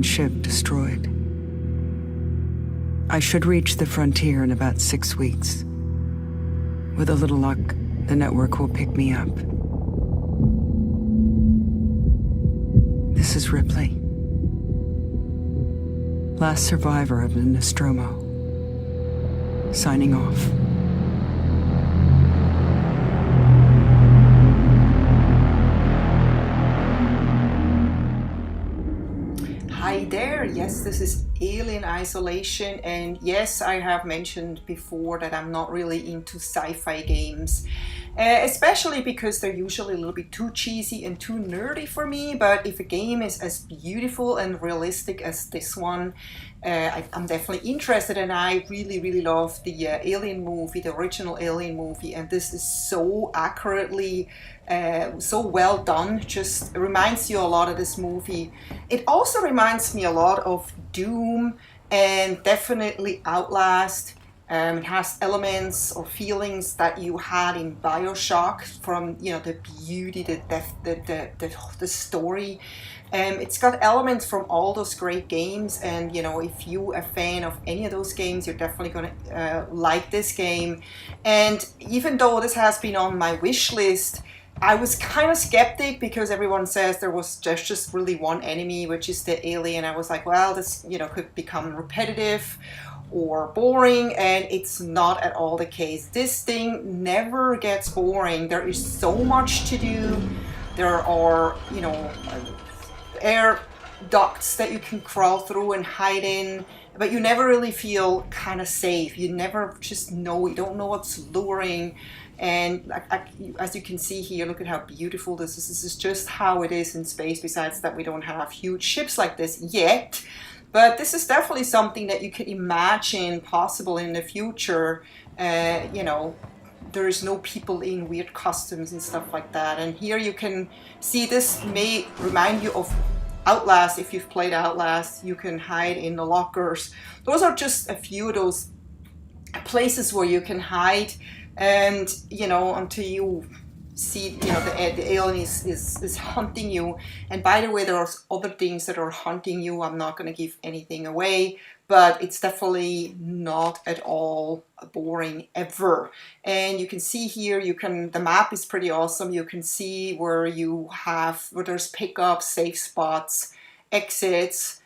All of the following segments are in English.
alien ship destroyed. I should reach the frontier in about 6 weeks. With a little luck, the network will pick me up. This is Ripley, last survivor of the Nostromo, signing off. Hi there, yes, this is Alien Isolation, and yes, I have mentioned before that I'm not really into sci-fi games, especially because they're usually a little bit too cheesy and too nerdy for me. But if a game is as beautiful and realistic as this one, I'm definitely interested, and I really love the Alien movie, the original Alien movie, and this is so accurately, so well done. Just reminds you a lot of this movie. It also reminds me a lot of Doom and definitely Outlast. It has elements or feelings that you had in BioShock, from the beauty, the depth, the story. It's got elements from all those great games, and if you're a fan of any of those games, you're definitely gonna like this game. And even though this has been on my wish list, I was kind of skeptic because everyone says there's just really one enemy, which is the alien. I was like, well, this could become repetitive or boring, and it's not at all the case. This thing never gets boring. There is so much to do. There are air ducts that you can crawl through and hide in, but you never really feel kind of safe. You never just know. You don't know what's luring. And as you can see here, look at how beautiful this is. This is just how it is in space, besides that we don't have huge ships like this yet. But this is definitely something that you can imagine possible in the future. There is no people in weird costumes and stuff like that. And here you can see, this may remind you of Outlast. If you've played Outlast, you can hide in the lockers. Those are just a few of those places where you can hide. And until you see the alien is hunting you. And by the way, there are other things that are hunting you. I'm not going to give anything away, but it's definitely not at all boring ever. And you can see here, the map is pretty awesome. You can see where there's pickups, safe spots, exits.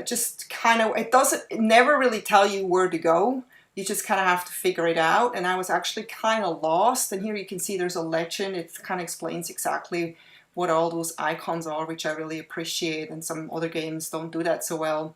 Just kind of, it never really tell you where to go. You just kind of have to figure it out. And I was actually kind of lost. And here you can see there's a legend. It kind of explains exactly what all those icons are, which I really appreciate. And some other games don't do that so well.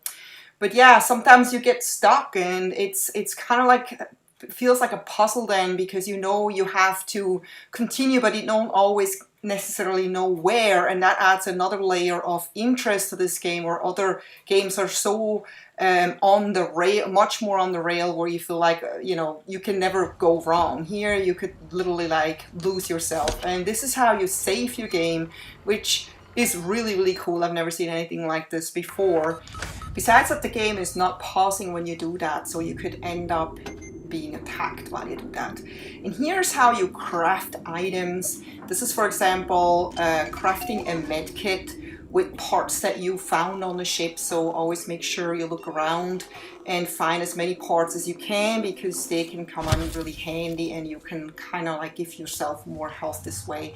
But yeah, sometimes you get stuck, and it's kind of like, it feels like a puzzle then, because you have to continue, but you don't always necessarily know where, and that adds another layer of interest to this game, where other games are so on the rail, much more on the rail, where you feel like you can never go wrong. Here you could literally lose yourself, and this is how you save your game, which is really cool. I've never seen anything like this before. Besides that, the game is not pausing when you do that, so you could end up being attacked while you do that. And here's how you craft items. This is, for example, crafting a med kit with parts that you found on the ship. So always make sure you look around and find as many parts as you can, because they can come in really handy, and you can kind of give yourself more health this way.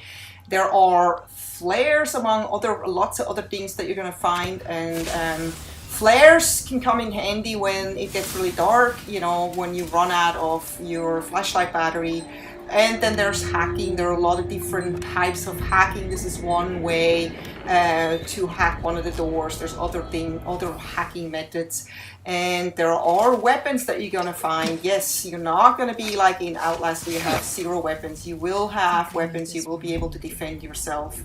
There are flares among lots of other things that you're gonna find, and flares can come in handy when it gets really dark, when you run out of your flashlight battery. And then there's hacking. There are a lot of different types of hacking. This is one way to hack one of the doors. There's other hacking methods. And there are weapons that you're gonna find. Yes, you're not gonna be like in Outlast where you have 0 weapons. You will have weapons. You will be able to defend yourself.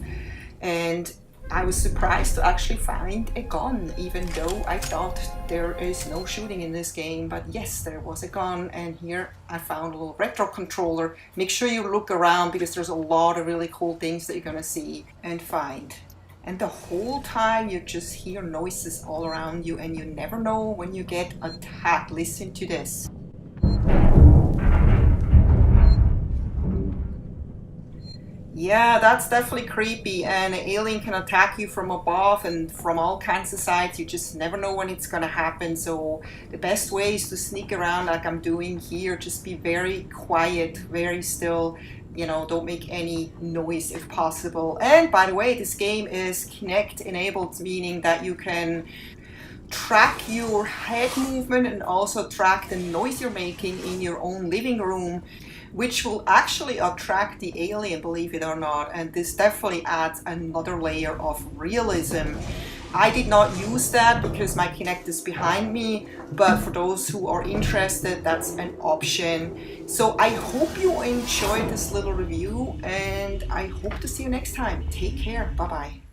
And I was surprised to actually find a gun, even though I thought there is no shooting in this game. But yes, there was a gun, and here I found a little retro controller. Make sure you look around, because there's a lot of really cool things that you're gonna see and find. And the whole time you just hear noises all around you, and you never know when you get attacked. Listen to this. Yeah, that's definitely creepy. And an alien can attack you from above and from all kinds of sides. You just never know when it's gonna happen. So the best way is to sneak around like I'm doing here. Just be very quiet, very still. Don't make any noise if possible. And by the way, this game is Kinect enabled, meaning that you can track your head movement and also track the noise you're making in your own living room, which will actually attract the alien, believe it or not. And this definitely adds another layer of realism. I did not use that because my Kinect is behind me, but for those who are interested, that's an option. So I hope you enjoyed this little review, and I hope to see you next time. Take care. Bye bye.